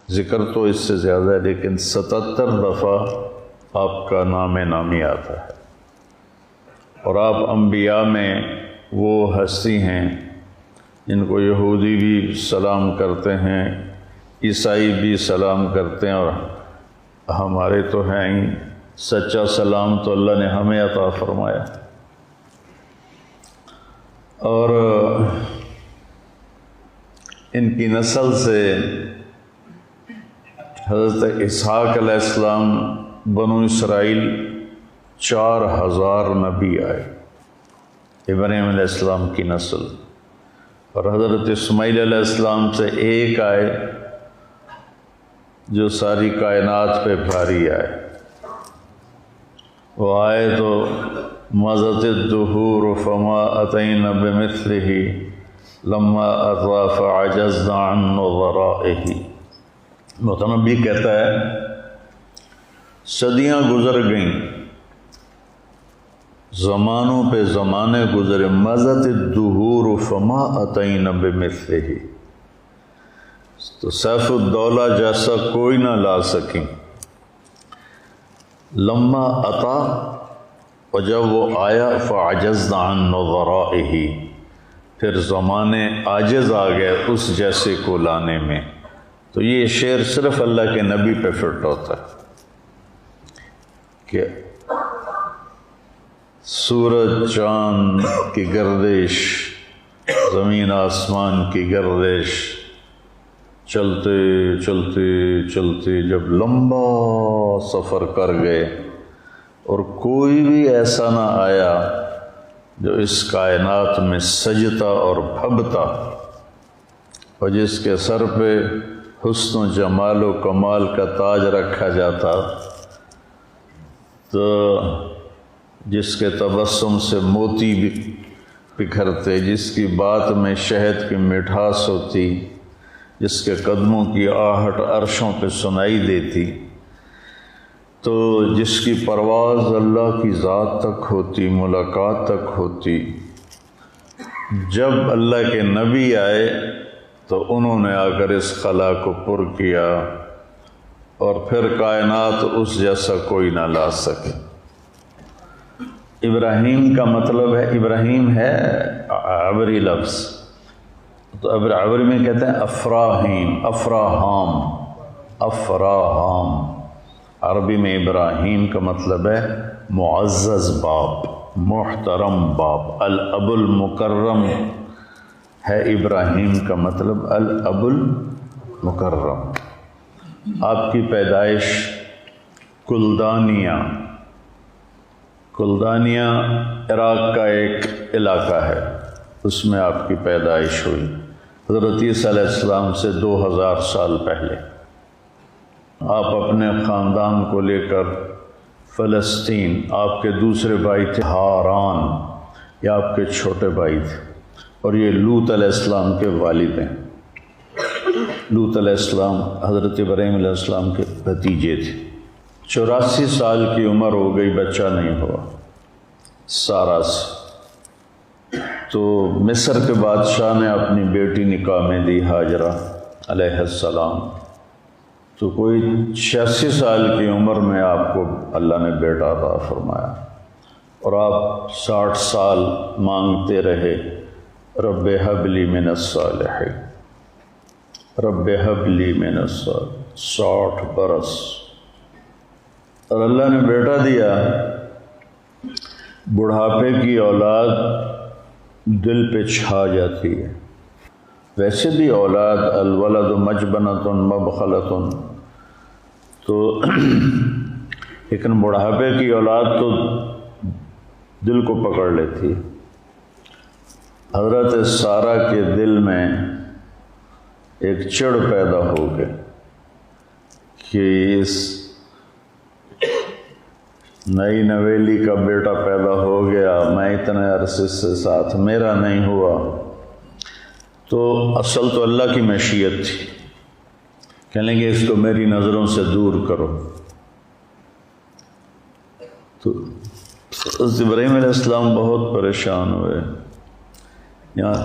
ذکر تو اس سے زیادہ ہے، لیکن 77 دفعہ آپ کا نام نامی آتا ہے، اور آپ انبیاء میں وہ ہستی ہیں جن کو یہودی بھی سلام کرتے ہیں، عیسائی بھی سلام کرتے ہیں، اور ہمارے تو ہیں ہی سچا سلام تو اللہ نے ہمیں عطا فرمایا۔ اور ان کی نسل سے حضرت اسحاق علیہ السلام بنو اسرائیل 4000 نبی آئے، ابراہیم علیہ السلام کی نسل، اور حضرت اسماعیل علیہ السلام سے ایک آئے جو ساری کائنات پہ بھاری آئے۔ وہ آئے تو مضت الدہور فما اتینا بمثلہ لما اطوا فعجزنا عن نظرائہ۔ متنبی کہتا ہے صدیاں گزر گئیں، زمانوں پہ زمانے گزرے، مضت الدہور فما اتینا بمثلہ، تو سیف الدولہ جیسا کوئی نہ لا سکیں۔ لما اتا، اور جب وہ آیا، فعجزنا عن نظرائہ، پھر زمانے عاجز آ گئے اس جیسے کو لانے میں۔ تو یہ شعر صرف اللہ کے نبی پہ فٹ ہوتا ہے کہ سورج چاند کی گردش، زمین آسمان کی گردش، چلتے چلتے چلتے جب لمبا سفر کر گئے، اور کوئی بھی ایسا نہ آیا جو اس کائنات میں سجتا اور بھبتا، اور جس کے سر پہ حسن و جمال و کمال کا تاج رکھا جاتا، تو جس کے تبسم سے موتی بھی بکھرتے، جس کی بات میں شہد کی مٹھاس ہوتی، جس کے قدموں کی آہٹ عرشوں پہ سنائی دیتی، تو جس کی پرواز اللہ کی ذات تک ہوتی، ملاقات تک ہوتی، جب اللہ کے نبی آئے تو انہوں نے آ کر اس خلا کو پر کیا، اور پھر کائنات اس جیسا کوئی نہ لا سکے۔ ابراہیم کا مطلب ہے، ابراہیم ہے عبری لفظ، تو عبری میں کہتے ہیں افراہیم، افراہام، افراہام۔ عربی میں ابراہیم کا مطلب ہے معزز باپ، محترم باپ، الاب المکرم ہے ابراہیم کا مطلب، الاب المکرم۔ آپ کی پیدائش کلدانیہ، کلدانیہ عراق کا ایک علاقہ ہے، اس میں آپ کی پیدائش ہوئی، حضرت عیسیٰ علیہ السلام سے 2000 سال پہلے۔ آپ اپنے خاندان کو لے کر فلسطین، آپ کے دوسرے بھائی تھے ہاران، یا آپ کے چھوٹے بھائی تھے، اور یہ لوط علیہ السلام کے والد ہیں۔ لوط علیہ السلام حضرت ابراہیم علیہ السلام کے بھتیجے تھے۔ 84 سال کی عمر ہو گئی، بچہ نہیں ہوا سارا سے، تو مصر کے بادشاہ نے اپنی بیٹی نکاح میں دی، ہاجرہ علیہ السلام، تو کوئی 86 سال کی عمر میں آپ کو اللہ نے بیٹا عطا فرمایا، اور آپ 60 سال مانگتے رہے، رب ہب لی من الصالحین، رب ہب لی من الصالحین، 60 برس، اور اللہ نے بیٹا دیا۔ بڑھاپے کی اولاد دل پہ چھا جاتی ہے، ویسے بھی اولاد الولد مجبنۃ مبخلۃ، تو لیکن بڑھاپے کی اولاد تو دل کو پکڑ لیتی ہے۔ حضرت سارہ کے دل میں ایک چڑ پیدا ہو گئی کہ اس نئی نویلی کا بیٹا پیدا ہو گیا، میں اتنے عرصے سے ساتھ میرا نہیں ہوا، تو اصل تو اللہ کی مشیت تھی، کہنے لگے اس کو میری نظروں سے دور کرو۔ تو حضرت ابراہیم علیہ السلام بہت پریشان ہوئے، یہاں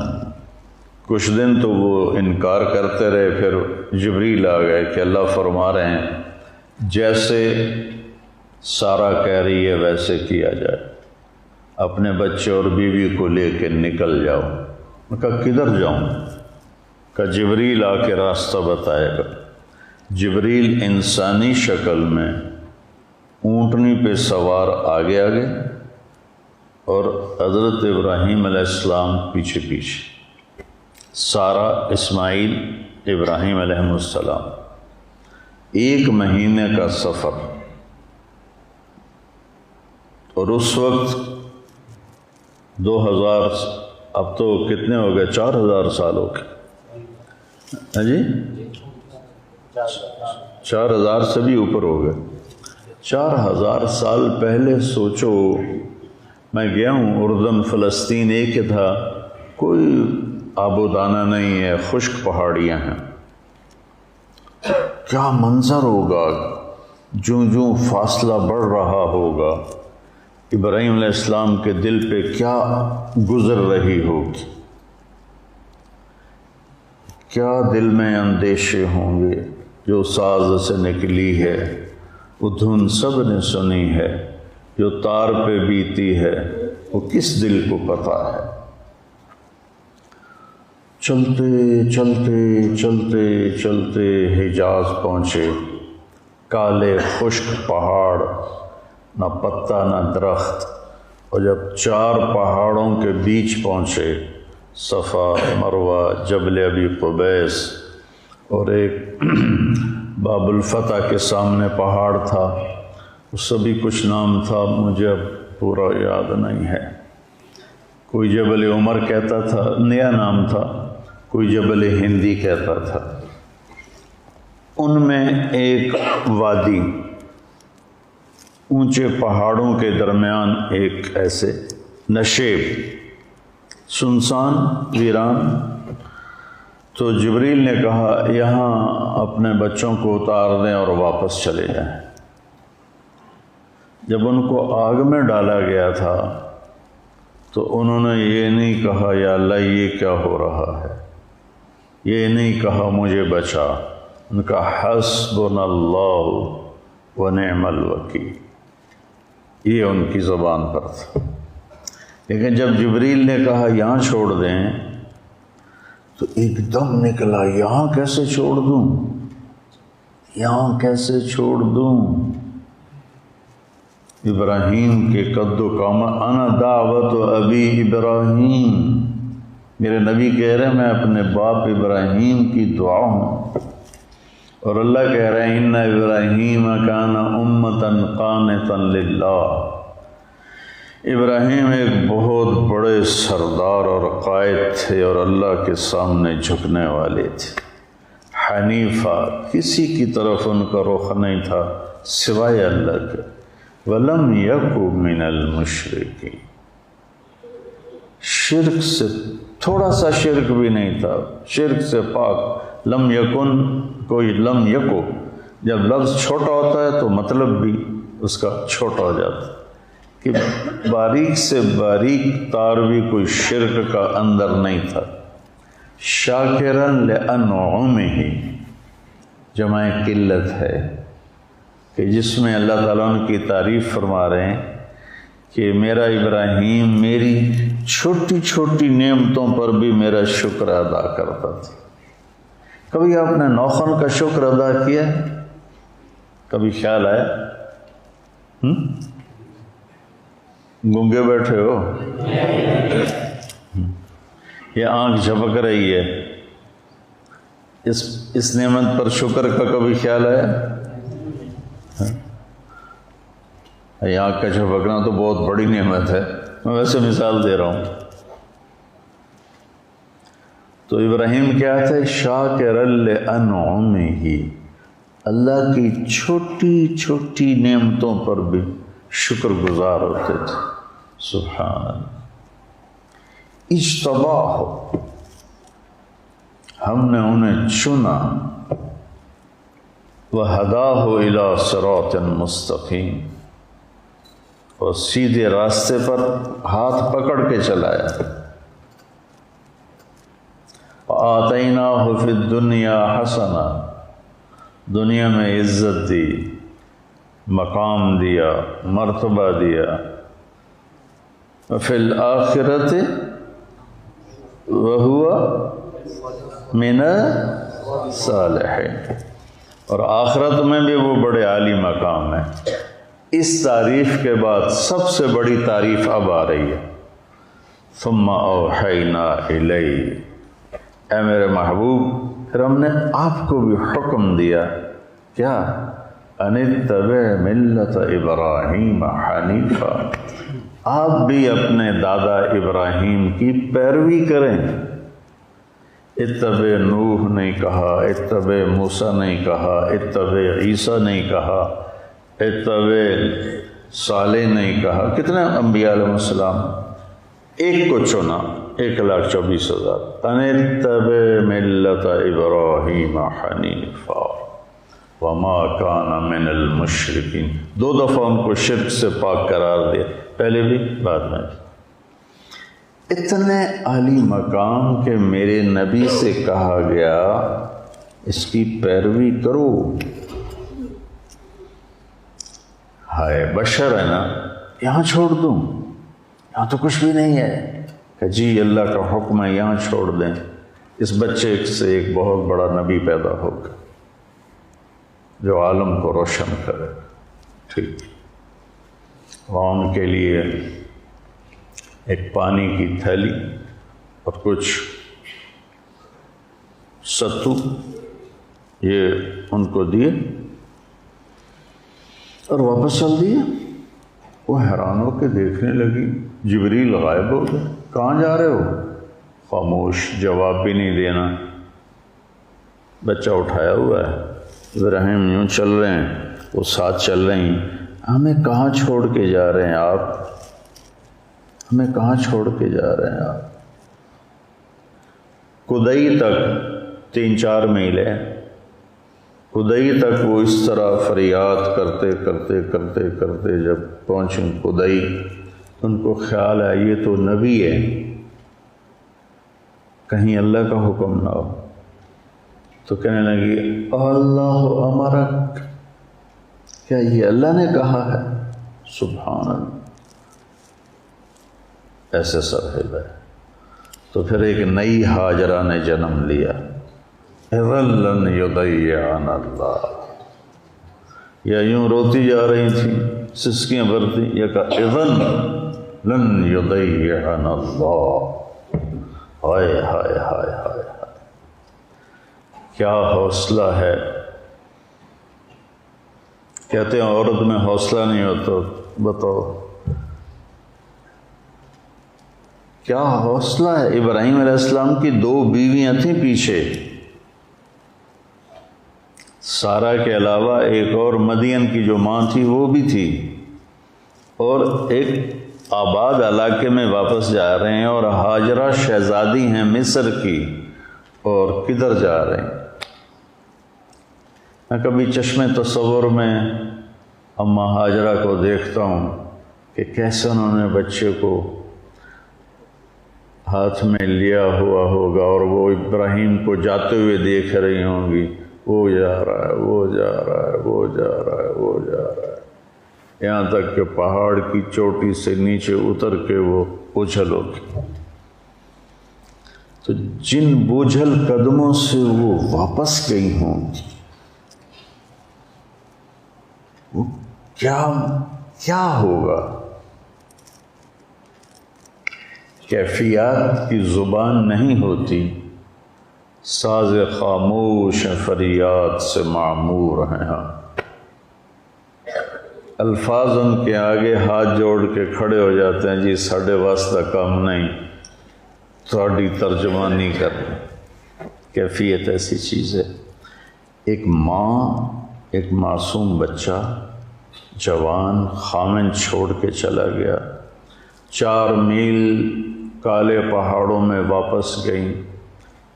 کچھ دن تو وہ انکار کرتے رہے، پھر جبریل آ گئے کہ اللہ فرما رہے ہیں جیسے سارا کہہ رہی ہے ویسے کیا جائے، اپنے بچے اور بیوی کو لے کے نکل جاؤ۔ میں کہا کدھر جاؤں؟ کہ جبریل آ کے راستہ بتائے گا۔ جبریل انسانی شکل میں اونٹنی پہ سوار آگے آگے اور حضرت ابراہیم علیہ السلام پیچھے پیچھے، سارا، اسماعیل، ابراہیم علیہ السلام، 1 مہینے کا سفر۔ اور اس وقت 2000، اب تو کتنے ہو گئے، 4000 سال ہو گئے، ہاں جی 4000 سے بھی اوپر ہو گئے۔ 4000 سال پہلے سوچو، میں گیا ہوں اردن، فلسطین ایک ہی تھا، کوئی آب و دانہ نہیں ہے، خشک پہاڑیاں ہیں۔ کیا منظر ہوگا، جوں جوں فاصلہ بڑھ رہا ہوگا، ابراہیم علیہ السلام کے دل پہ کیا گزر رہی ہوگی، کیا دل میں اندیشے ہوں گے۔ جو ساز سے نکلی ہے وہ دھن سب نے سنی ہے، جو تار پہ بیتی ہے وہ کس دل کو پتہ ہے۔ چلتے چلتے چلتے چلتے حجاز پہنچے، کالے خشک پہاڑ، نہ پتا نہ درخت، اور جب 4 پہاڑوں کے بیچ پہنچے، صفا، مروہ، جبل ابی قبیس، اور ایک باب الفتح کے سامنے پہاڑ تھا، اس سے بھی کچھ نام تھا، مجھے اب پورا یاد نہیں ہے۔ کوئی جبل عمر کہتا تھا، نیا نام تھا، کوئی جبل ہندی کہتا تھا۔ ان میں ایک وادی، اونچے پہاڑوں کے درمیان ایک ایسے نشیب، سنسان، ویران۔ تو جبریل نے کہا یہاں اپنے بچوں کو اتار دیں اور واپس چلے جائیں۔ جب ان کو آگ میں ڈالا گیا تھا تو انہوں نے یہ نہیں کہا یا اللہ یہ کیا ہو رہا ہے، یہ نہیں کہا مجھے بچا، ان کا حسبنا اللہ ونعم الوکیل، یہ ان کی زبان پر تھا۔ لیکن جب جبریل نے کہا یہاں چھوڑ دیں تو ایک دم نکلا، یہاں کیسے چھوڑ دوں، یہاں کیسے چھوڑ دوں؟ ابراہیم کے قد و قامت، انا دعوت ابی ابراہیم، میرے نبی کہہ رہے ہیں میں اپنے باپ ابراہیم کی دعا ہوں، اور اللہ کہہ رہے ہیں ان ابراہیم کان امتا قانتا للہ، ابراہیم ایک بہت بڑے سردار اور قائد تھے اور اللہ کے سامنے جھکنے والے تھے، حنیفہ، کسی کی طرف ان کا رخ نہیں تھا سوائے اللہ کے، ولم یک من المشرکین، شرک سے تھوڑا سا شرک بھی نہیں تھا، شرک سے پاک۔ لم یکن، کوئی لم یکو، جب لفظ چھوٹا ہوتا ہے تو مطلب بھی اس کا چھوٹا ہو جاتا ہے، کہ باریک سے باریک تار بھی کوئی شرک کا اندر نہیں تھا۔ شاکرن لانعمہ، جمع قلت ہے کہ جس میں اللہ تعالیٰ ان کی تعریف فرما رہے ہیں کہ میرا ابراہیم میری چھوٹی چھوٹی نعمتوں پر بھی میرا شکر ادا کرتا تھا۔ کبھی آپ نے نوخن کا شکر ادا کیا؟ کبھی خیال آیا؟ گونگے بیٹھے ہو، یہ آنکھ جھپک رہی ہے، اس نعمت پر شکر کا کبھی خیال آیا؟ یہ آنکھ کا جھپکنا تو بہت بڑی نعمت ہے، میں ویسے مثال دے رہا ہوں۔ تو ابراہیم کیا تھے؟ شاکر لانعمہ، اللہ کی چھوٹی چھوٹی نعمتوں پر بھی شکر گزار ہوتے تھے۔ سبحان اللہ۔ اجتباہ، ہم نے انہیں چنا، وہداہ الی صراط مستقیم، اور سیدھے راستے پر ہاتھ پکڑ کے چلایا۔ وآتیناہ فی الدنیا حسنہ، دنیا میں عزت دی، مقام دیا، مرتبہ دیا، وفی الآخرۃ وہو من الصالحین، اور آخرت میں بھی وہ بڑے عالی مقام ہے۔ اس تعریف کے بعد سب سے بڑی تعریف اب آ رہی ہے، ثم اوحینا الیک، اے میرے محبوب پھر ہم نے آپ کو بھی حکم دیا، کیا؟ ان اتبع ملت ابراہیم حنیفا، آپ بھی اپنے دادا ابراہیم کی پیروی کریں۔ اتبع نوح نہیں کہا، اتبع موسیٰ نہیں کہا، اتبع عیسیٰ نہیں کہا، اتبع صالح نہیں کہا۔ کتنے انبیاء علیہ السلام؟ ایک کو چنا، 1,24,000۔ ان اتبع ملت ابراہیم حنیفا وما کان من المشرکین، 2 دفعہ ان کو شرک سے پاک قرار دیا، پہلے بھی بعد میں بھی۔ اتنے عالی مقام کہ میرے نبی سے کہا گیا اس کی پیروی کرو۔ ہائے بشر ہے نا، یہاں چھوڑ دوں، یہاں تو کچھ بھی نہیں ہے، کہ جی اللہ کا حکم ہے یہاں چھوڑ دیں، اس بچے سے ایک بہت بڑا نبی پیدا ہوگا جو عالم کو روشن کرے۔ ٹھیک، عوام کے لیے ایک پانی کی تھیلی اور کچھ ستو یہ ان کو دیے اور واپس چل دیے۔ وہ حیران ہو کے دیکھنے لگی، جبریل غائب ہو گئے، کہاں جا رہے ہو؟ خاموش، جواب بھی نہیں دینا، بچہ اٹھایا ہوا ہے، ابراہیم یوں چل رہے ہیں، وہ ساتھ چل رہی ہیں، ہمیں کہاں چھوڑ کے جا رہے ہیں آپ؟ ہمیں کہاں چھوڑ کے جا رہے ہیں آپ؟ کدئی تک 3-4 میل ہے، کدئی تک وہ اس طرح فریاد کرتے کرتے کرتے کرتے جب پہنچیں کدئی، ان کو خیال ہے یہ تو نبی ہے، کہیں اللہ کا حکم نہ ہو، تو کہنے لگی اللہ امرک، کیا یہ اللہ نے کہا ہے؟ سبحان اللہ، ایسے سر ہلا ہے۔ تو پھر ایک نئی ہاجرہ نے جنم لیا، اذن لن یضیعنا اللہ، یا یوں روتی جا رہی تھی، سسکیاں بھرتی، یا کہا اذن لن یضیعنا اللہ۔ ہائے ہائے ہائے ہائے ہائے، کیا حوصلہ ہے! کہتے ہیں عورت میں حوصلہ نہیں ہوتا، بتاؤ کیا حوصلہ ہے! ابراہیم علیہ السلام کی 2 بیویاں تھیں پیچھے، سارہ کے علاوہ ایک اور مدین کی جو ماں تھی وہ بھی تھی، اور ایک آباد علاقے میں واپس جا رہے ہیں، اور ہاجرہ شہزادی ہیں مصر کی، اور کدھر جا رہے ہیں؟ میں کبھی چشمے تصور میں اماں ہاجرہ کو دیکھتا ہوں کہ کیسے انہوں نے بچے کو ہاتھ میں لیا ہوا ہوگا، اور وہ ابراہیم کو جاتے ہوئے دیکھ رہی ہوں گی، وہ جا رہا ہے، وہ جا رہا ہے، وہ جا رہا ہے، وہ جا رہا ہے، یہاں تک کہ پہاڑ کی چوٹی سے نیچے اتر کے وہ اچھل ہو گئی۔ تو جن بوجھل قدموں سے وہ واپس گئی ہوں، وہ کیا ہوگا؟ کیفیات کی زبان نہیں ہوتی، ساز خاموش فریاد سے معمور ہیں ہاں، الفاظ ان کے آگے ہاتھ جوڑ کے کھڑے ہو جاتے ہیں، جی ساڈے واسطہ کام نہیں، تھوڑی ترجمانی کر رہے ہیں۔ کیفیت ایسی چیز ہے، ایک ماں ایک معصوم بچہ جوان خامن چھوڑ کے چلا گیا، 4 میل کالے پہاڑوں میں واپس گئیں،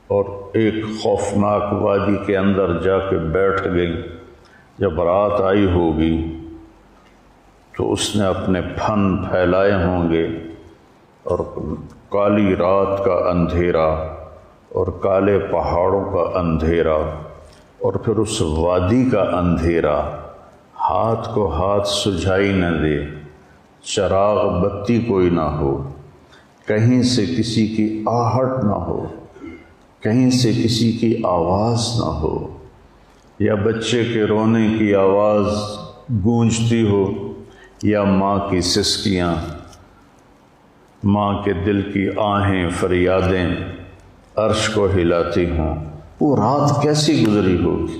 اور ایک خوفناک وادی کے اندر جا کے بیٹھ گئی۔ جب رات آئی ہوگی تو اس نے اپنے پھن پھیلائے ہوں گے، اور کالی رات کا اندھیرا اور کالے پہاڑوں کا اندھیرا، اور پھر اس وادی کا اندھیرا، ہاتھ کو ہاتھ سجھائی نہ دے، چراغ بتی کوئی نہ ہو، کہیں سے کسی کی آہٹ نہ ہو، کہیں سے کسی کی آواز نہ ہو، یا بچے کے رونے کی آواز گونجتی ہو، یا ماں کی سسکیاں، ماں کے دل کی آہیں فریادیں عرش کو ہلاتی ہوں۔ وہ رات کیسی گزری ہوگی؟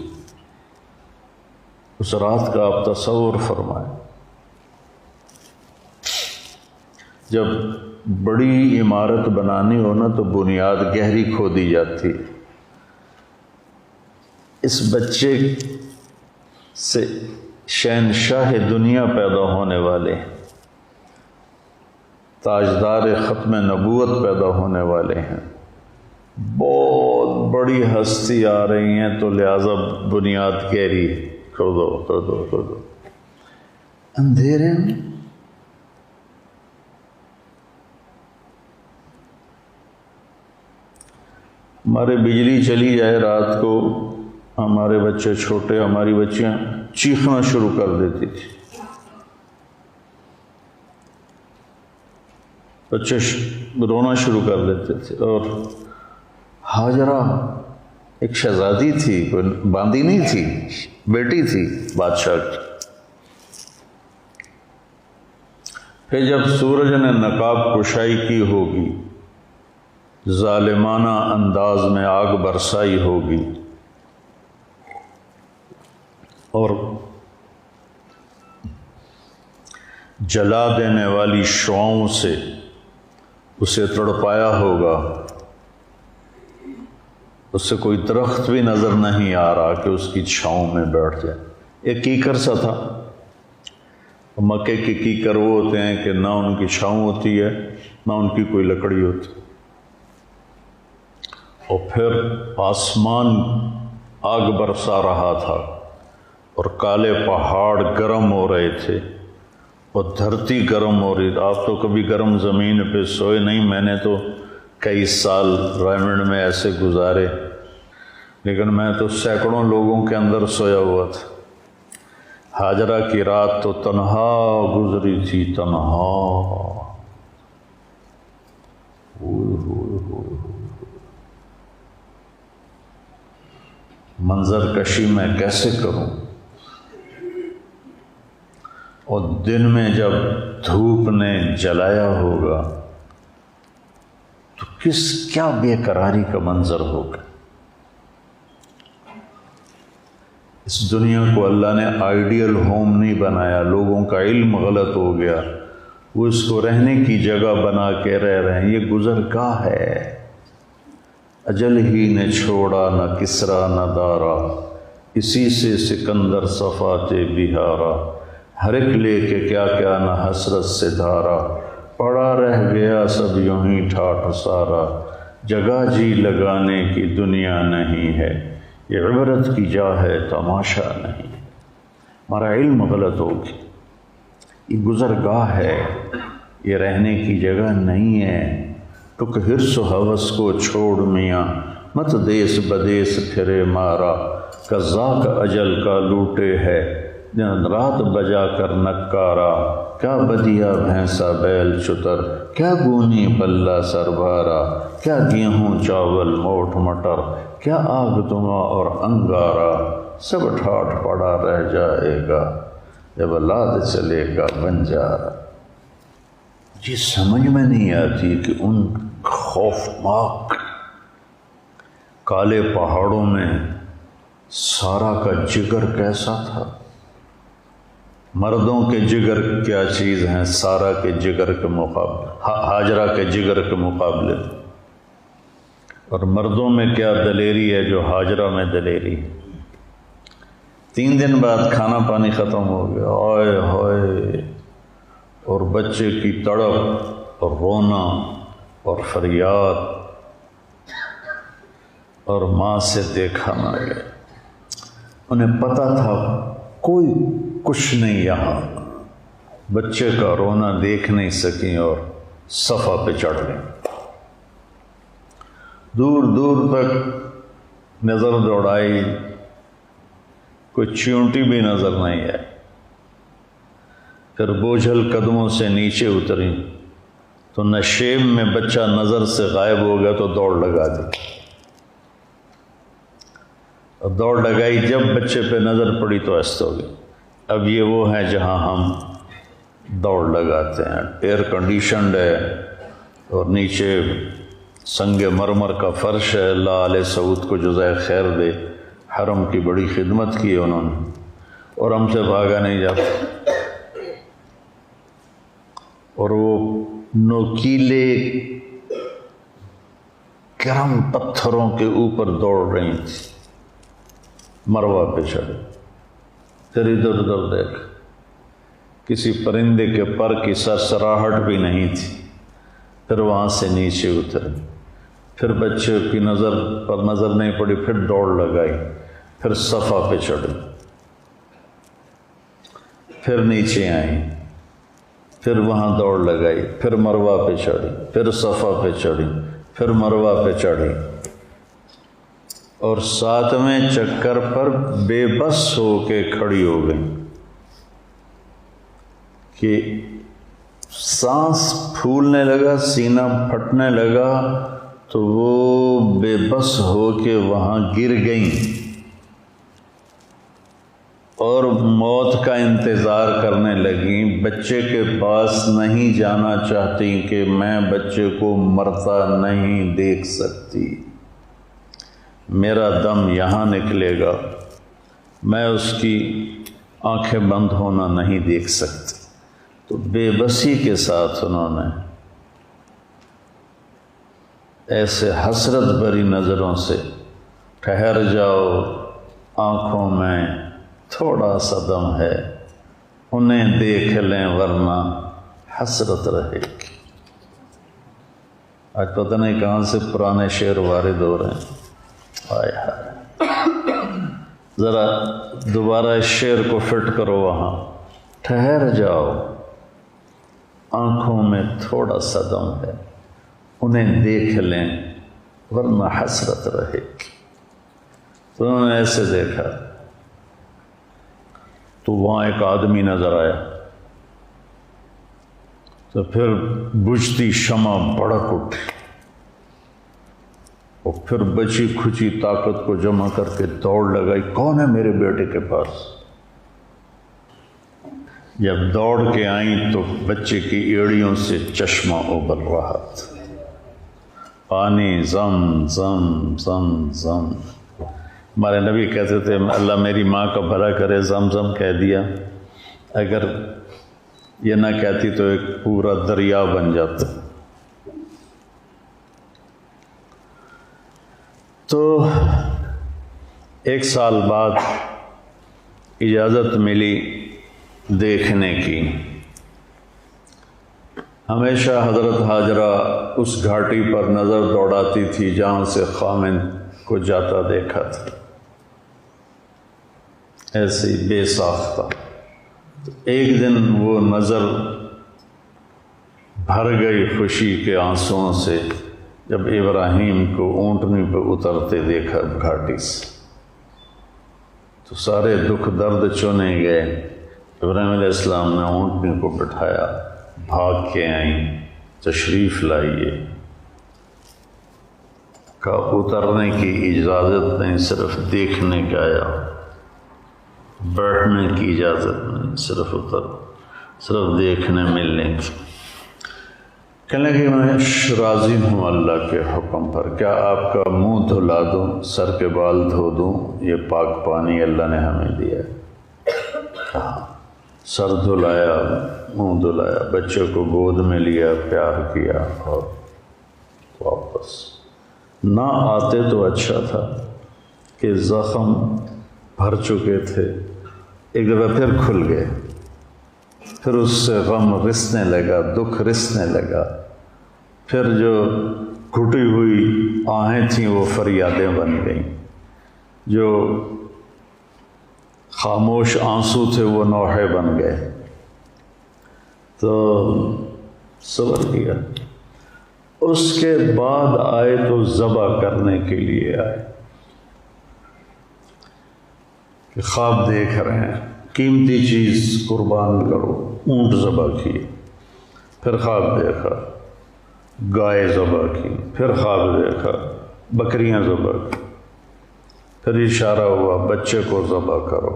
اس رات کا آپ تصور فرمائیں۔ جب بڑی عمارت بنانی ہو نا تو بنیاد گہری کھودی جاتی۔ اس بچے سے شہنشاہ دنیا پیدا ہونے والے، تاجدار ختم نبوت پیدا ہونے والے ہیں، بہت بڑی ہستی آ رہی ہیں، تو لہذا بنیاد گہری کھودو۔ اندھیرے میں ہمارے بجلی چلی جائے رات کو، ہمارے بچے چھوٹے، ہماری بچیاں چیخنا شروع کر دیتی تھی، بچے رونا شروع کر دیتے تھے۔ اور ہاجرہ ایک شہزادی تھی، کوئی باندی نہیں تھی، بیٹی تھی بادشاہ کی۔ پھر جب سورج نے نقاب کشائی کی ہوگی، ظالمانہ انداز میں آگ برسائی ہوگی، اور جلا دینے والی شعاؤں سے اسے تڑپایا ہوگا، اس سے کوئی درخت بھی نظر نہیں آ رہا کہ اس کی چھاؤں میں بیٹھ جائے۔ ایک کیکر سا تھا، مکے کے کیکر وہ ہوتے ہیں کہ نہ ان کی چھاؤں ہوتی ہے نہ ان کی کوئی لکڑی ہوتی، اور پھر آسمان آگ برسا رہا تھا، اور کالے پہاڑ گرم ہو رہے تھے، اور دھرتی گرم ہو رہی۔ آپ تو کبھی گرم زمین پہ سوئے نہیں، میں نے تو کئی سال رائمنڈ میں ایسے گزارے، لیکن میں تو سینکڑوں لوگوں کے اندر سویا ہوا تھا۔ ہاجرہ کی رات تو تنہا گزری تھی، تنہا۔ منظر کشی میں کیسے کروں؟ اور دن میں جب دھوپ نے جلایا ہوگا تو کیا بے قراری کا منظر ہوگا۔ اس دنیا کو اللہ نے آئیڈیل ہوم نہیں بنایا، لوگوں کا علم غلط ہو گیا، وہ اس کو رہنے کی جگہ بنا کے رہ رہے ہیں۔ یہ گزرگاہ ہے، اجل ہی نے چھوڑا نہ کسرا نہ دارا، اسی سے سکندر صفات بہارا، ہر ایک لے کے کیا کیا نہ حسرت سے دھارا، پڑا رہ گیا سب یوں ہی ٹھاٹھ سارا، جگہ جی لگانے کی دنیا نہیں ہے، یہ عبرت کی جا ہے تماشا نہیں۔ ہمارا علم غلط ہوگی، یہ گزرگاہ ہے، یہ رہنے کی جگہ نہیں ہے۔ ٹک حرص و ہوس کو چھوڑ میاں، مت دیس بدیس پھرے مارا، قضا کا اجل کا لوٹے ہے، دن رات بجا کر نکارا، کیا بدیا بھینسا بیل چتر، کیا گونی بلہ سربارا، کیا گیہوں چاول موٹ مٹر، کیا آگ دماں اور انگارا، سب ٹھاٹھ پڑا رہ جائے گا، جب لاد چلے گا بنجارا۔ یہ سمجھ میں نہیں آتی کہ ان خوفناک کالے پہاڑوں میں سارا کا جگر کیسا تھا۔ مردوں کے جگر کیا چیز ہیں سارا کے جگر کے مقابلے، ہاجرہ کے جگر کے مقابلے، اور مردوں میں کیا دلیری ہے جو ہاجرہ میں دلیری ہے۔ 3 دن بعد کھانا پانی ختم ہو گیا، آئے ہائے، اور بچے کی تڑپ اور رونا اور فریاد، اور ماں سے دیکھا نہ گیا۔ انہیں پتہ تھا کوئی کچھ نہیں یہاں، بچے کا رونا دیکھ نہیں سکیں اور صفا پہ چڑھ گئیں۔ دور دور تک نظر دوڑائی، کوئی چیونٹی بھی نظر نہیں ہے۔ پھر بوجھل قدموں سے نیچے اتری تو نشیب میں بچہ نظر سے غائب ہو گیا تو دوڑ لگا دی، اور دوڑ لگائی، جب بچے پہ نظر پڑی تو ایسا ہو گئی۔ اب یہ وہ ہے جہاں ہم دوڑ لگاتے ہیں، ایئر کنڈیشنڈ ہے اور نیچے سنگ مرمر کا فرش ہے۔ اللہ علیہ سعود کو جزائے خیر دے، حرم کی بڑی خدمت کی انہوں نے، اور ہم سے بھاگا نہیں جاتا۔ اور وہ نوکیلے گرم پتھروں کے اوپر دوڑ رہی تھی، مروہ پہ چڑھے، پھر ادھر ادھر دیکھ، کسی پرندے کے پر کی سرسراہٹ بھی نہیں تھی۔ پھر وہاں سے نیچے اترے، پھر بچے کی نظر پر نظر نہیں پڑی، پھر دوڑ لگائی، پھر صفا پہ چڑھی، پھر نیچے آئیں، پھر وہاں دوڑ لگائی، پھر مروہ پہ چڑھی، پھر صفا پہ چڑھی، پھر مروہ پہ چڑھی، اور 7ویں چکر پر بے بس ہو کے کھڑی ہو گئی کہ سانس پھولنے لگا، سینہ پھٹنے لگا، تو وہ بے بس ہو کے وہاں گر گئیں اور موت کا انتظار کرنے لگیں۔ بچے کے پاس نہیں جانا چاہتی کہ میں بچے کو مرتا نہیں دیکھ سکتی، میرا دم یہاں نکلے گا، میں اس کی آنکھیں بند ہونا نہیں دیکھ سکتی۔ تو بے بسی کے ساتھ انہوں نے ایسے حسرت بھری نظروں سے، ٹھہر جاؤ، آنکھوں میں تھوڑا سا دم ہے، انہیں دیکھ لیں ورنہ حسرت رہے گی۔ آج پتہ نہیں کہاں سے پرانے شعر وارد ہو رہے ہیں، ہائے ہائے، ذرا دوبارہ اس شعر کو فٹ کرو وہاں، ٹھہر جاؤ، آنکھوں میں تھوڑا سا دم ہے، انہیں دیکھ لیں ورنہ حسرت رہے گی۔ تو انہوں نے ایسے دیکھا تو وہاں ایک آدمی نظر آیا، تو پھر بجھتی شمع بھڑک اٹھی، اور پھر بچی کھچی طاقت کو جمع کر کے دوڑ لگائی، کون ہے میرے بیٹے کے پاس؟ جب دوڑ کے آئیں تو بچے کی ایڑیوں سے چشمہ ابل رہا تھا، پانی زم زم زم زم۔ ہمارے نبی کہتے تھے اللہ میری ماں کا بھلا کرے، زم زم کہہ دیا، اگر یہ نہ کہتی تو ایک پورا دریا بن جاتا۔ تو 1 سال بعد اجازت ملی دیکھنے کی۔ ہمیشہ حضرت حاجرہ اس گھاٹی پر نظر دوڑاتی تھی جہاں سے خامند کو جاتا دیکھا تھا، ایسے ہی بے ساختہ۔ ایک دن وہ نظر بھر گئی خوشی کے آنسوؤں سے جب ابراہیم کو اونٹنی پہ اترتے دیکھا گھاٹی سے، تو سارے دکھ درد چنے گئے۔ ابراہیم علیہ السلام نے اونٹنی کو بٹھایا، بھاگ کے آئیں، تشریف لائیے، کہا اترنے کی اجازت نہیں، صرف دیکھنے کا آیا، بیٹھنے کی اجازت نہیں، صرف دیکھنے ملنے کی۔ کہنے کہ میں راضی ہوں اللہ کے حکم پر، کیا آپ کا منہ دھلا دوں، سر کے بال دھو دوں؟ یہ پاک پانی اللہ نے ہمیں دیا ہے۔ کہا سر دھلایا، منہ دھلایا، بچے کو گود میں لیا، پیار کیا، اور واپس۔ نہ آتے تو اچھا تھا کہ زخم بھر چکے تھے، ایک دفعہ پھر کھل گئے، پھر اس سے غم رسنے لگا، دکھ رسنے لگا، پھر جو گھٹی ہوئی آہیں تھیں وہ فریادیں بن گئیں، جو خاموش آنسو تھے وہ نوحے بن گئے۔ تو صبر کیا، اس کے بعد آئے تو ذبح کرنے کے لیے آئے کہ خواب دیکھ رہے ہیں قیمتی چیز قربان کرو، اونٹ ذبح کیے، پھر خواب دیکھا گائے ذبح کی، پھر خواب دیکھا بکریاں ذبح کی، پھر اشارہ ہوا بچے کو ذبح کرو۔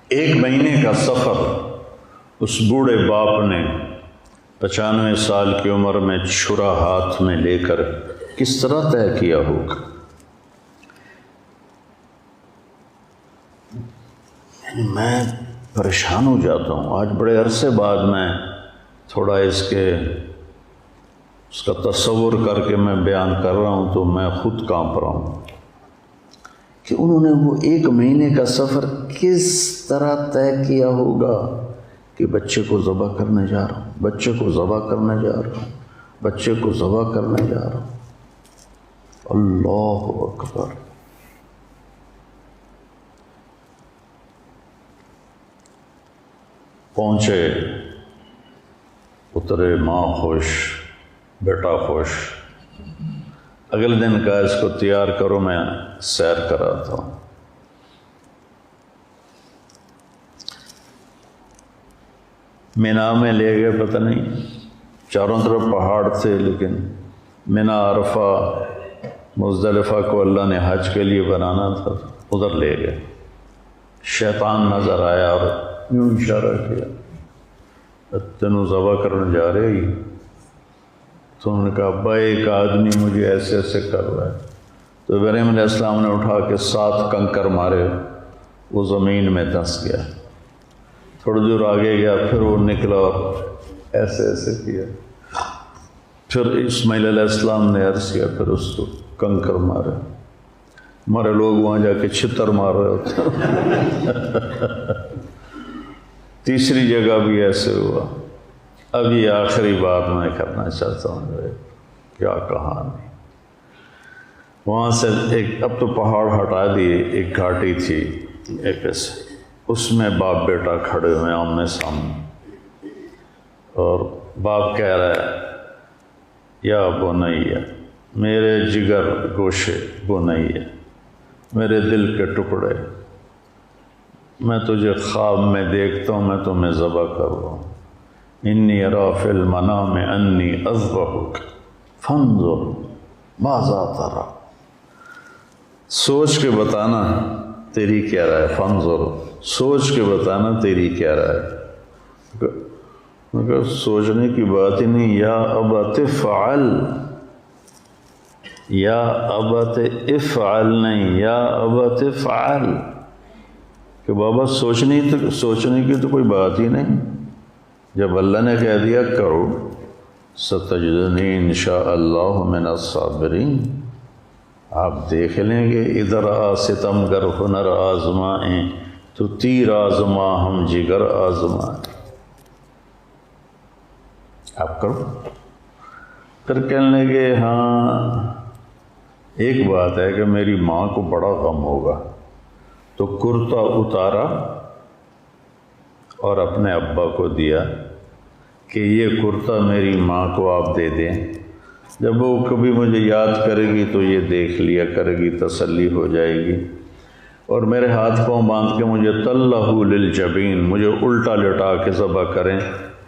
ایک مہینے کا سفر اس بوڑھے باپ نے 95 سال کی عمر میں چھرا ہاتھ میں لے کر کس طرح طے کیا ہوگا؟ میں پریشان ہو جاتا ہوں، آج بڑے عرصے بعد میں تھوڑا اس کا تصور کر کے میں بیان کر رہا ہوں تو میں خود کانپ رہا ہوں کہ انہوں نے وہ 1 مہینے کا سفر کس طرح طے کیا ہوگا کہ بچے کو ذبح کرنے جا رہا ہوں، بچے کو ذبح کرنے جا رہا ہوں، بچے کو ذبح کرنے جا رہا ہوں۔ اللہ اکبر۔ پہنچے، اترے، ماں خوش، بیٹا خوش۔ اگلے دن کہا اس کو تیار کرو، میں سیر کراتا ہوں۔ مینا میں لے گئے، پتہ نہیں چاروں طرف پہاڑ تھے، لیکن مینا، عرفہ، مزدلفہ کو اللہ نے حج کے لیے بنانا تھا، ادھر لے گئے۔ شیطان نظر آیا اور یوں اشارہ کیا، تینوں ذبح کرنے جا رہے ہی؟ تو انہوں نے کہا ابا ایک آدمی مجھے ایسے ایسے کر رہا ہے۔ تو ابراہیم علیہ السلام نے اٹھا کے 7 کنکر مارے، وہ زمین میں دھنس گیا۔ تھوڑی دور آگے گیا، پھر وہ نکلا اور ایسے ایسے کیا۔ پھر اسماعیل علیہ السلام نے عرض کیا، پھر اس کو کنکر مارے۔ ہمارے لوگ وہاں جا کے چھتر مار رہے ہوتے۔ تیسری جگہ بھی ایسے ہوا۔ اب یہ آخری بات میں کرنا چاہتا ہوں، کیا کہانی۔ وہاں سے اب تو پہاڑ ہٹا دیے، ایک گھاٹی تھی ایک ایسے، اس میں باپ بیٹا کھڑے ہوئے آمنے سامنے، اور باپ کہہ رہا ہے یا بنیا، میرے جگر گوشے، بنیا میرے دل کے ٹکڑے، میں تجھے خواب میں دیکھتا ہوں، میں تمہیں ذبح کر رہا ہوں۔ انی ارا فی المنام انی اذبحک فانظر ماذا تری، سوچ کے بتانا تیری کیا رائے، فانظر، سوچ کے بتانا تیری کیا رائے۔ میں کہا سوچنے کی بات ہی نہیں، یا ابت افعل، یا ابت افعل نہیں، یا ابت افعل، کہ بابا سوچنے کی تو کوئی بات ہی نہیں۔ جب اللہ نے کہہ دیا کرو، ستجدنی انشاءاللہ من الصابرین، آپ دیکھ لیں گے ادھر آ ستم گر ہنر آزمائیں تو تیر آزما ہم جگر آزمائیں، آپ کرو۔ پھر کہنے لگے ہاں ایک بات ہے کہ میری ماں کو بڑا غم ہوگا، تو کرتا اتارا اور اپنے ابا کو دیا کہ یہ کرتا میری ماں کو آپ دے دیں، جب وہ کبھی مجھے یاد کرے گی تو یہ دیکھ لیا کرے گی، تسلی ہو جائے گی۔ اور میرے ہاتھ پاؤں باندھ کے مجھے طلہ للجبین، مجھے الٹا لٹا کے ذبح کریں،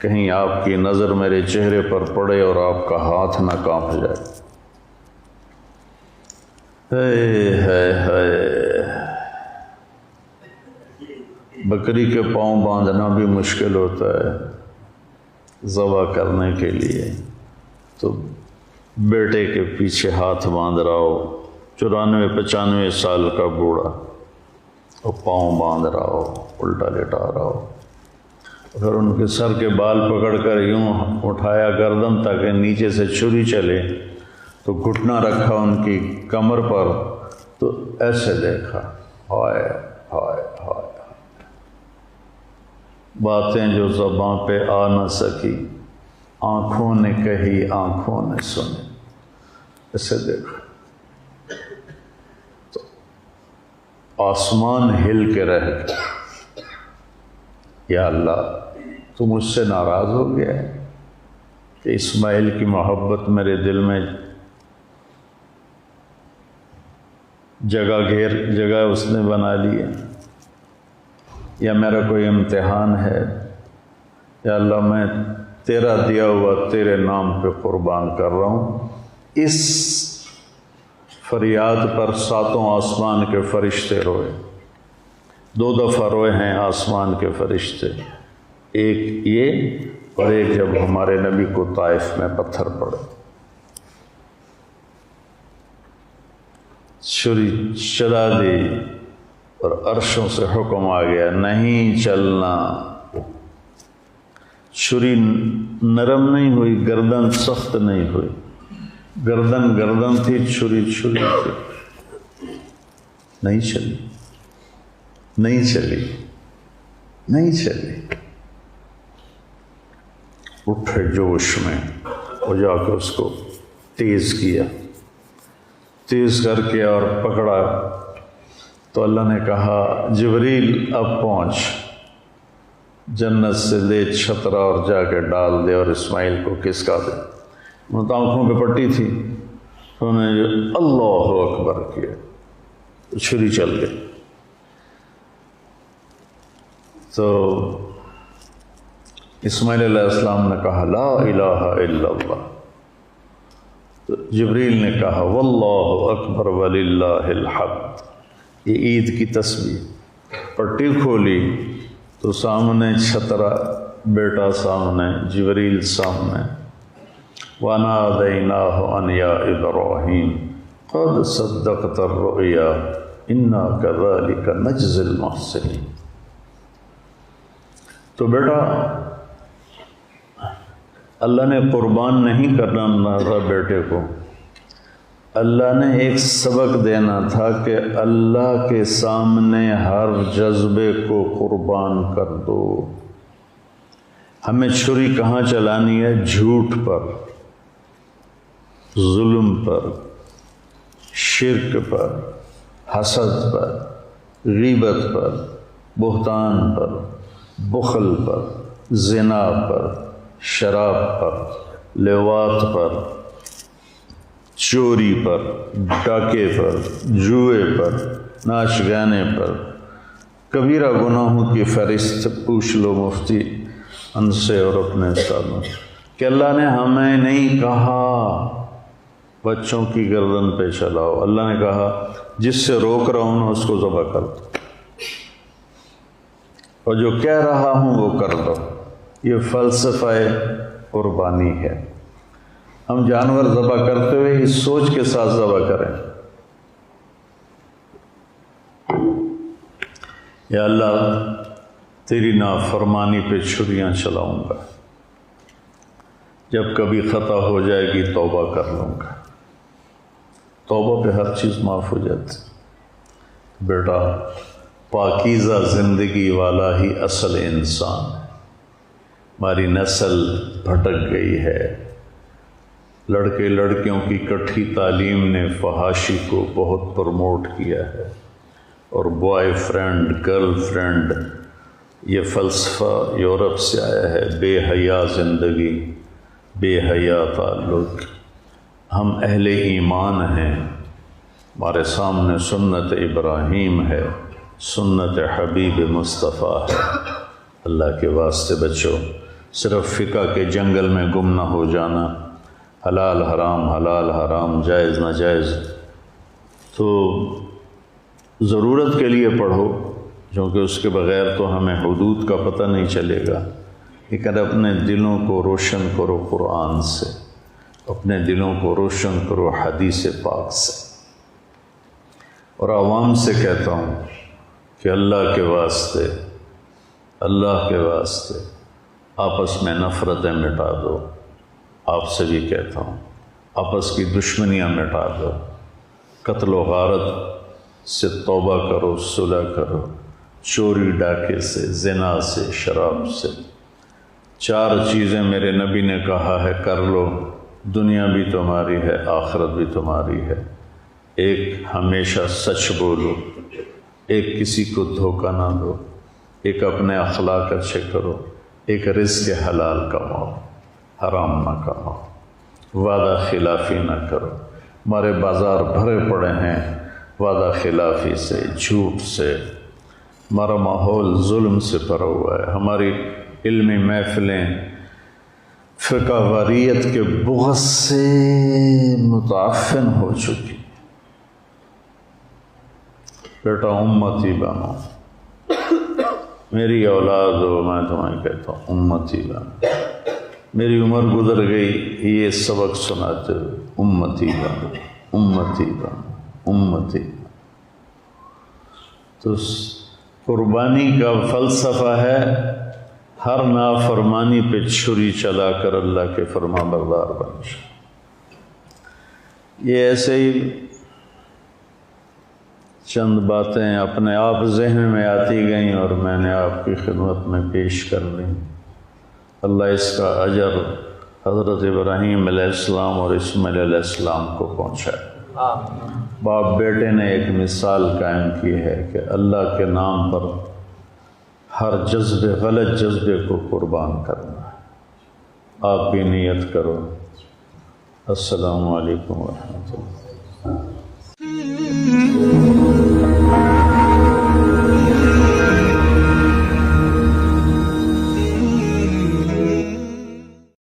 کہیں آپ کی نظر میرے چہرے پر پڑے اور آپ کا ہاتھ نہ کانپ جائے۔ بکری کے پاؤں باندھنا بھی مشکل ہوتا ہے ذبح کرنے کے لیے، تو بیٹے کے پیچھے ہاتھ باندھ رہا ہو، 94-95 سال کا بوڑھا، اور پاؤں باندھ رہا ہو، الٹا لٹا رہا ہو، پھر ان کے سر کے بال پکڑ کر یوں اٹھایا گردن تاکہ نیچے سے چھری چلے، تو گھٹنا رکھا ان کی کمر پر، تو ایسے دیکھا، ہائے ہائے ہائے، باتیں جو زباں پہ آ نہ سکی، آنکھوں نے کہی آنکھوں نے سنی، ایسے دیکھا تو آسمان ہل کے رہ گیا۔ یا اللہ تو مجھ سے ناراض ہو گیا ہے کہ اسماعیل کی محبت میرے دل میں جگہ اس نے بنا لی ہے، یا میرا کوئی امتحان ہے؟ یا اللہ میں تیرا دیا ہوا تیرے نام پہ قربان کر رہا ہوں۔ اس فریاد پر ساتوں آسمان کے فرشتے روئے، 2 دفعہ روئے ہیں آسمان کے فرشتے، ایک یہ اور ایک جب ہمارے نبی کو طائف میں پتھر پڑے، چھری چلا دی اور عرشوں سے حکم آ گیا نہیں چلنا۔ چھری نرم نہیں ہوئی، گردن سخت نہیں ہوئی، گردن تھی، چھری تھی، نہیں چلی۔ اٹھے جوش میں وہ جا کر اس کو تیز کر کے اور پکڑا تو اللہ نے کہا جبریل اب پہنچ، جنت سے لے چھترا اور جا کے ڈال دے اور اسماعیل کو کسکا دے۔ ان تو آنکھوں پہ پٹی تھی، تو انہوں نے اللہ اکبر کیا، چھری چل گئی۔ تو اسماعیل علیہ السلام نے کہا لا الہ الا اللہ، تو جبریل نے کہا واللہ اکبر وللہ الحمد۔ یہ عید کی تسبیح، پٹی کھولی تو سامنے چھترا، بیٹا سامنے، جبریل سامنے، وَنَادَيْنَاهُ أَنْ يَا إِبْرَاهِيمُ قَدْ صَدَّقْتَ الرُّؤْيَا إِنَّا كَذَلِكَ نَجْزِي الْمُحْسِنِينَ۔ تو بیٹا اللہ نے قربان نہیں کرنا تھا بیٹے کو، اللہ نے ایک سبق دینا تھا کہ اللہ کے سامنے ہر جذبے کو قربان کر دو۔ ہمیں چھری کہاں چلانی ہے؟ جھوٹ پر، ظلم پر، شرک پر، حسد پر، غیبت پر، بہتان پر، بخل پر، زنا پر، شراب پر، لیوات پر، چوری پر، ڈاکے پر، جوئے پر، ناچ گانے پر، کبیرہ گناہوں کی فہرست پوچھ لو مفتی ان سے اور اپنے استادوں سے کہ اللہ نے ہمیں نہیں کہا بچوں کی گردن پہ چلاؤ، اللہ نے کہا جس سے روک رہا ہوں نا اس کو ذبح کر دو، اور جو کہہ رہا ہوں وہ کر دو۔ یہ فلسفہ قربانی ہے۔ ہم جانور ذبح کرتے ہوئے اس سوچ کے ساتھ ذبح کریں یا اللہ تیری نافرمانی پہ چھریاں چلاؤں گا، جب کبھی خطا ہو جائے گی توبہ کر لوں گا۔ توبہ پہ ہر چیز معاف ہو جاتی۔ بیٹا پاکیزہ زندگی والا ہی اصل انسان ہے۔ ہماری نسل بھٹک گئی ہے، لڑکے لڑکیوں کی کٹھی تعلیم نے فحاشی کو بہت پروموٹ کیا ہے، اور بوائے فرینڈ گرل فرینڈ یہ فلسفہ یورپ سے آیا ہے، بے حیا زندگی، بے حیا تعلق۔ ہم اہل ایمان ہیں، ہمارے سامنے سنت ابراہیم ہے، سنت حبیب مصطفیٰ ہے۔ اللہ کے واسطے بچو صرف فقہ کے جنگل میں گم نہ ہو جانا، حلال حرام جائز ناجائز تو ضرورت کے لیے پڑھو، کیونکہ اس کے بغیر تو ہمیں حدود کا پتہ نہیں چلے گا، لیکن اپنے دلوں کو روشن کرو قرآن سے، اپنے دلوں کو روشن کرو حدیث پاک سے۔ اور عوام سے کہتا ہوں کہ اللہ کے واسطے آپس میں نفرتیں مٹا دو۔ آپ سے بھی کہتا ہوں آپس کی دشمنیاں مٹا دو، قتل و غارت سے توبہ کرو، صلح کرو، چوری ڈاکے سے، زنا سے، شراب سے۔ 4 چیزیں میرے نبی نے کہا ہے کر لو، دنیا بھی تمہاری ہے، آخرت بھی تمہاری ہے۔ ایک ہمیشہ سچ بولو، ایک کسی کو دھوکہ نہ دو، ایک اپنے اخلاق اچھے کرو، ایک رزق حلال کماؤ، حرام نہ کماؤ، وعدہ خلافی نہ کرو۔ ہمارے بازار بھرے پڑے ہیں وعدہ خلافی سے، جھوٹ سے، ہمارا ماحول ظلم سے بھرا ہوا ہے، ہماری علمی محفلیں فقہ واریت کے بغض سے متعفن ہو چکی۔ بیٹا امتی بنو، میری اولاد ہو، میں تمہیں کہتا ہوں امتی بنو۔ میری عمر گزر گئی یہ سبق سناتے ہوئے، امتی بنو، امتی بنو، امتی بنو۔ تو قربانی کا فلسفہ ہے ہر نافرمانی پہ چھری چلا کر اللہ کے فرما بردار بن جائے۔ یہ ایسے ہی چند باتیں اپنے آپ ذہن میں آتی گئیں اور میں نے آپ کی خدمت میں پیش کر لیں۔ اللہ اس کا اجر حضرت ابراہیم علیہ السلام اور اسماعیل علیہ السلام کو پہنچائے۔ باپ بیٹے نے ایک مثال قائم کی ہے کہ اللہ کے نام پر ہر جذبے، غلط جذبے کو قربان کرنا ہے۔ آپ بھی نیت کرو۔ السلام علیکم ورحمۃ اللہ۔